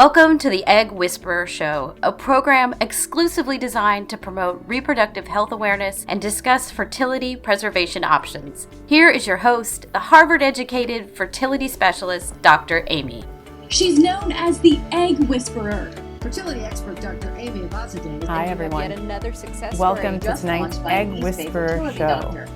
Welcome to the Egg Whisperer Show, a program exclusively designed to promote reproductive health awareness and discuss fertility preservation options. Here is your host, the Harvard-educated fertility specialist, Dr. Amy. She's known as the Egg Whisperer. Fertility expert Dr. Amy Abazadeh. Hi everyone. Yet another success Welcome to tonight's Egg Whisperer Show.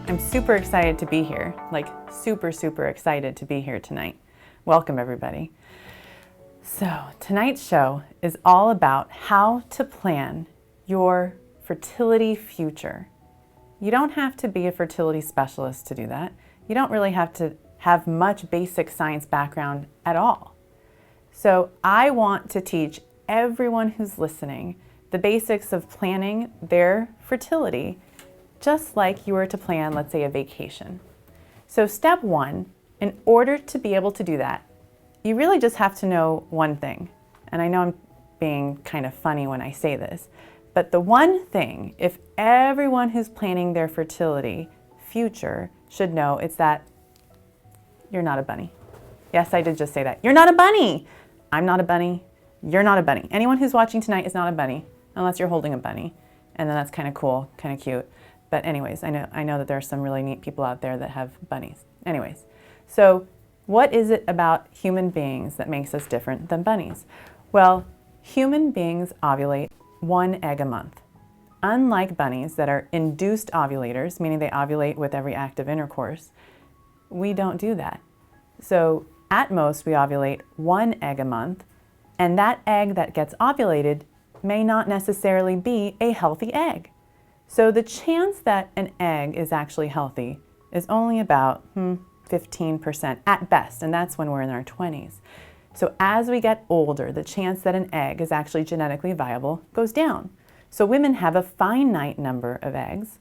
I'm super excited to be here, super excited to be here tonight. Welcome everybody. So tonight's show is all about how to plan your fertility future. You don't have to be a fertility specialist to do that. You don't really have to have much basic science background at all. So I want to teach everyone who's listening the basics of planning their fertility, just like you were to plan, let's say, a vacation. So step one, in order to be able to do that, you really just have to know one thing. And I know I'm being kind of funny when I say this, but the one thing, if everyone who's planning their fertility future should know, it's that you're not a bunny. Yes, I did just say that. You're not a bunny. I'm not a bunny. You're not a bunny. Anyone who's watching tonight is not a bunny, unless you're holding a bunny. And then that's kind of cool, kind of cute. But anyways, I know that there are some really neat people out there that have bunnies. Anyways, so what is it about human beings that makes us different than bunnies? Well, human beings ovulate 1 egg a month. Unlike bunnies that are induced ovulators, meaning they ovulate with every act of intercourse, we don't do that. So at most we ovulate 1 egg a month, and that egg that gets ovulated may not necessarily be a healthy egg. So the chance that an egg is actually healthy is only about 15% at best, and that's when we're in our 20s. So as we get older, the chance that an egg is actually genetically viable goes down. So women have a finite number of eggs,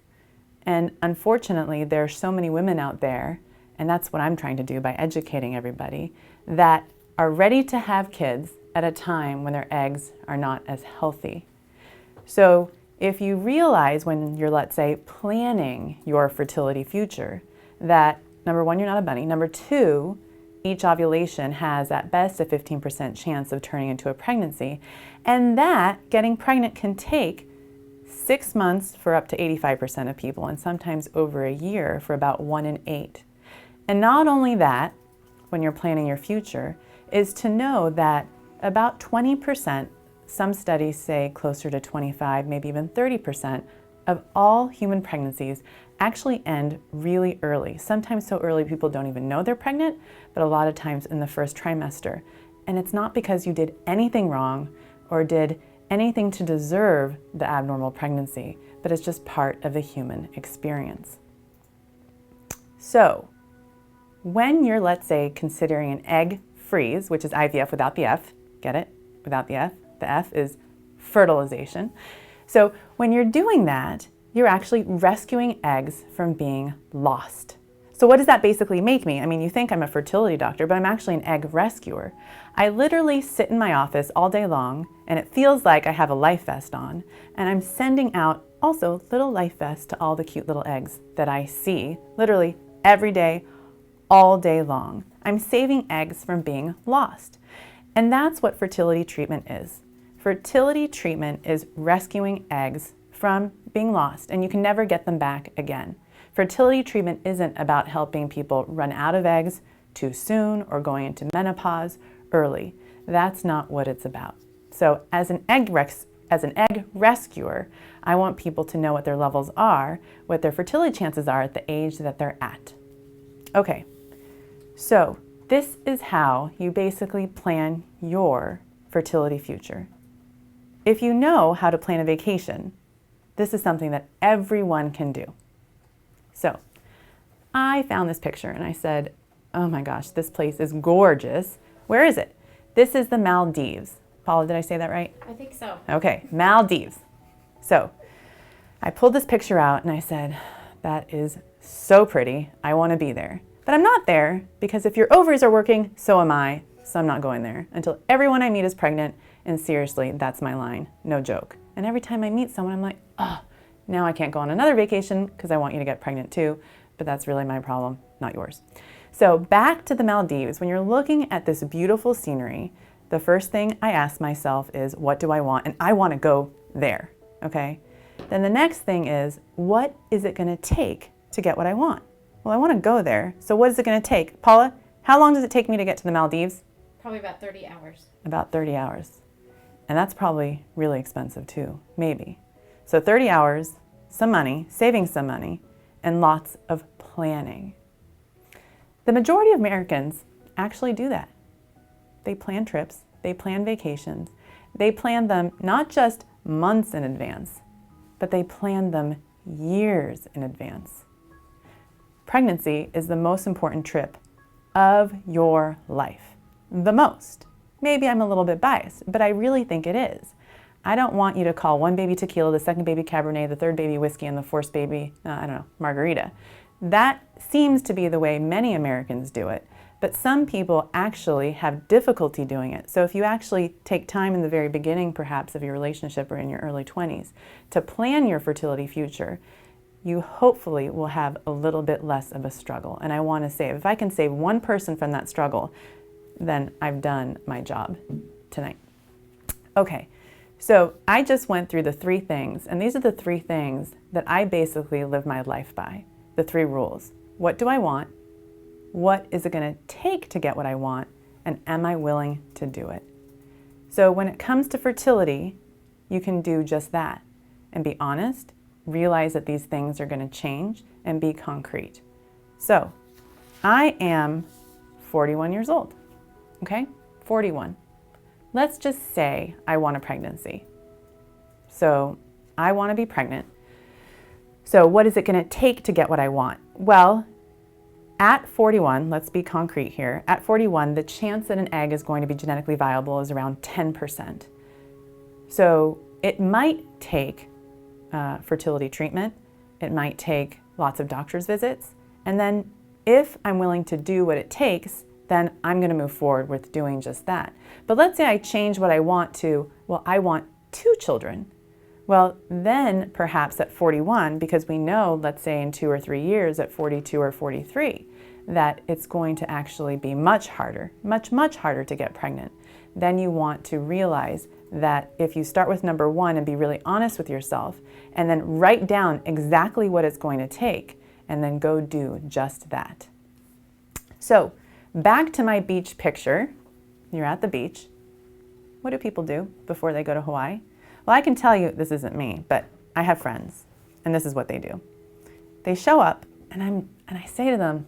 and unfortunately there are so many women out there, and that's what I'm trying to do by educating everybody, that are ready to have kids at a time when their eggs are not as healthy. So if you realize when you're, let's say, planning your fertility future, that number one, you're not a bunny. Number two, each ovulation has at best a 15% chance of turning into a pregnancy, and that getting pregnant can take 6 months for up to 85% of people, and sometimes over a year for about 1 in 8. And not only that, when you're planning your future, is to know that about 20%, some studies say closer to 25, maybe even 30% of all human pregnancies actually end really early. Sometimes so early people don't even know they're pregnant, but a lot of times in the first trimester. And it's not because you did anything wrong or did anything to deserve the abnormal pregnancy, but it's just part of the human experience. So when you're, let's say, considering an egg freeze, which is IVF without the F, get it? Without the F is fertilization. So when you're doing that, you're actually rescuing eggs from being lost. So what does that basically make me? I mean, you think I'm a fertility doctor, but I'm actually an egg rescuer. I literally sit in my office all day long, and it feels like I have a life vest on, and I'm sending out also little life vests to all the cute little eggs that I see, literally every day, all day long. I'm saving eggs from being lost. And that's what fertility treatment is. Fertility treatment is rescuing eggs from being lost, and you can never get them back again. Fertility treatment isn't about helping people run out of eggs too soon or going into menopause early. That's not what it's about. So as an egg rescuer, I want people to know what their levels are, what their fertility chances are at the age that they're at. Okay, so this is how you basically plan your fertility future. If you know how to plan a vacation, this is something that everyone can do. So I found this picture and I said, oh my gosh, this place is gorgeous. Where is it? This is the Maldives. Paula, did I say that right? I think so. Okay, Maldives. So I pulled this picture out and I said, that is so pretty. I want to be there. But I'm not there because if your ovaries are working, so am I. So I'm not going there until everyone I meet is pregnant. And seriously, that's my line, no joke. And every time I meet someone, I'm like, oh, now I can't go on another vacation because I want you to get pregnant too. But that's really my problem, not yours. So back to the Maldives, when you're looking at this beautiful scenery, the first thing I ask myself is, what do I want? And I want to go there, okay? Then the next thing is, what is it going to take to get what I want? Well, I want to go there. So what is it going to take? Paula, how long does it take me to get to the Maldives? Probably about 30 hours. About 30 hours. And that's probably really expensive too, maybe. So 30 hours, some money, saving some money, and lots of planning. The majority of Americans actually do that. They plan trips, they plan vacations, they plan them not just months in advance, but they plan them years in advance. Pregnancy is the most important trip of your life. The most. Maybe I'm a little bit biased, but I really think it is. I don't want you to call one baby tequila, the second baby Cabernet, the third baby whiskey, and the fourth baby, margarita. That seems to be the way many Americans do it, but some people actually have difficulty doing it. So if you actually take time in the very beginning, perhaps, of your relationship or in your early 20s to plan your fertility future, you hopefully will have a little bit less of a struggle. And I want to save, if I can save one person from that struggle, then I've done my job tonight. Okay, so I just went through the 3 things, and these are the 3 things that I basically live my life by, the 3 rules. What do I want? What is it going to take to get what I want? And am I willing to do it? So when it comes to fertility, you can do just that and be honest, realize that these things are going to change, and be concrete. So I am 41 years old, okay? 41. Let's just say I want a pregnancy. So I want to be pregnant. So what is it going to take to get what I want? Well, at 41, let's be concrete here. At 41, the chance that an egg is going to be genetically viable is around 10%. So it might take fertility treatment. It might take lots of doctor's visits. And then if I'm willing to do what it takes, then I'm going to move forward with doing just that. But let's say I change what I want to, well, I want 2 children. Well, then perhaps at 41, because we know, let's say in 2 or 3 years at 42 or 43, that it's going to actually be much harder, much harder to get pregnant. Then you want to realize that if you start with number 1 and be really honest with yourself, and then write down exactly what it's going to take, and then go do just that. So back to my beach picture. You're at the beach. What do people do before they go to Hawaii? Well, I can tell you this isn't me, but I have friends, and this is what they do. They show up, and I say to them,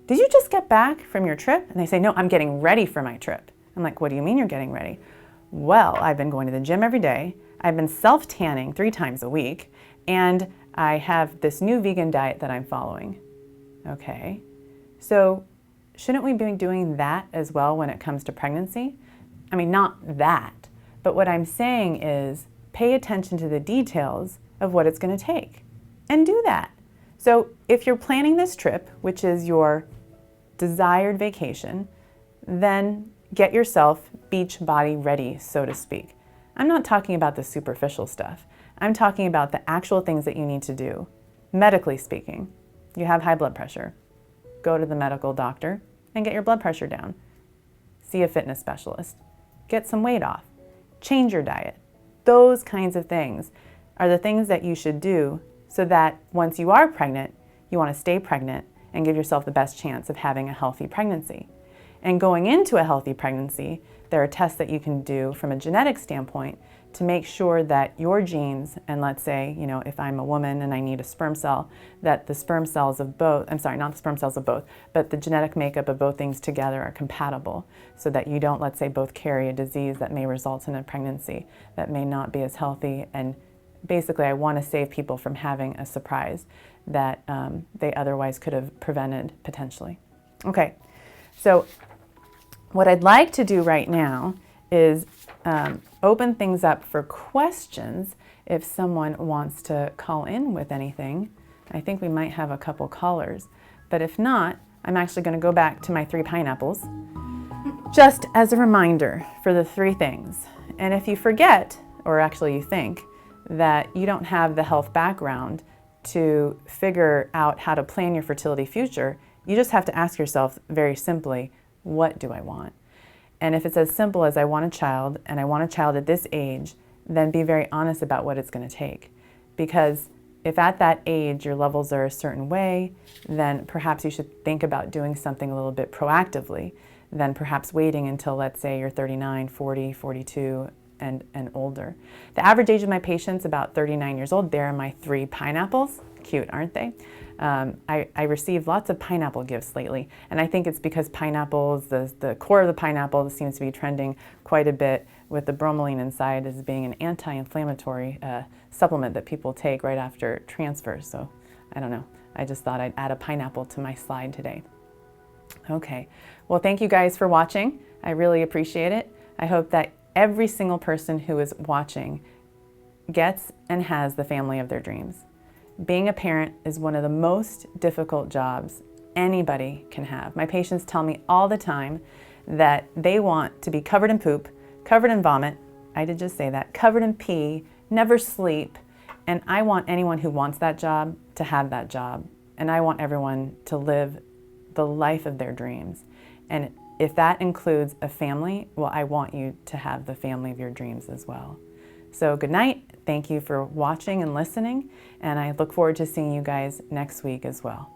did you just get back from your trip? And they say, no, I'm getting ready for my trip. I'm like, what do you mean you're getting ready? Well, I've been going to the gym every day. I've been self-tanning 3 times a week, and I have this new vegan diet that I'm following. Okay, so shouldn't we be doing that as well when it comes to pregnancy? I mean, not that, but what I'm saying is pay attention to the details of what it's going to take and do that. So if you're planning this trip, which is your desired vacation, then get yourself beach body ready, so to speak. I'm not talking about the superficial stuff. I'm talking about the actual things that you need to do. Medically speaking, you have high blood pressure. Go to the medical doctor and get your blood pressure down. See a fitness specialist. Get some weight off. Change your diet. Those kinds of things are the things that you should do so that once you are pregnant, you want to stay pregnant and give yourself the best chance of having a healthy pregnancy. And going into a healthy pregnancy, there are tests that you can do from a genetic standpoint to make sure that your genes, and let's say, if I'm a woman and I need a sperm cell, that the sperm cells of both, not the sperm cells of both, but the genetic makeup of both things together are compatible so that you don't, let's say, both carry a disease that may result in a pregnancy that may not be as healthy. And basically, I want to save people from having a surprise that they otherwise could have prevented potentially. Okay, so what I'd like to do right now is open things up for questions if someone wants to call in with anything. I think we might have a couple callers, but if not, I'm actually going to go back to my 3 pineapples just as a reminder for the 3 things. And if you forget, or actually you think, that you don't have the health background to figure out how to plan your fertility future, you just have to ask yourself very simply, what do I want? And if it's as simple as I want a child and I want a child at this age, then be very honest about what it's going to take. Because if at that age your levels are a certain way, then perhaps you should think about doing something a little bit proactively than perhaps waiting until, let's say, you're 39, 40, 42, and older. The average age of my patients, about 39 years old. There are my 3 pineapples. Cute, aren't they? I received lots of pineapple gifts lately, and I think it's because pineapples, the core of the pineapple seems to be trending quite a bit with the bromelain inside as being an anti-inflammatory supplement that people take right after transfer. So I don't know, I just thought I'd add a pineapple to my slide today. Okay, well, thank you guys for watching. I really appreciate it. I hope that every single person who is watching gets and has the family of their dreams. Being a parent is one of the most difficult jobs anybody can have. My patients tell me all the time that they want to be covered in poop, covered in vomit, I did just say that, covered in pee, never sleep, and I want anyone who wants that job to have that job, and I want everyone to live the life of their dreams. And if that includes a family, well, I want you to have the family of your dreams as well. So good night. Thank you for watching and listening, and I look forward to seeing you guys next week as well.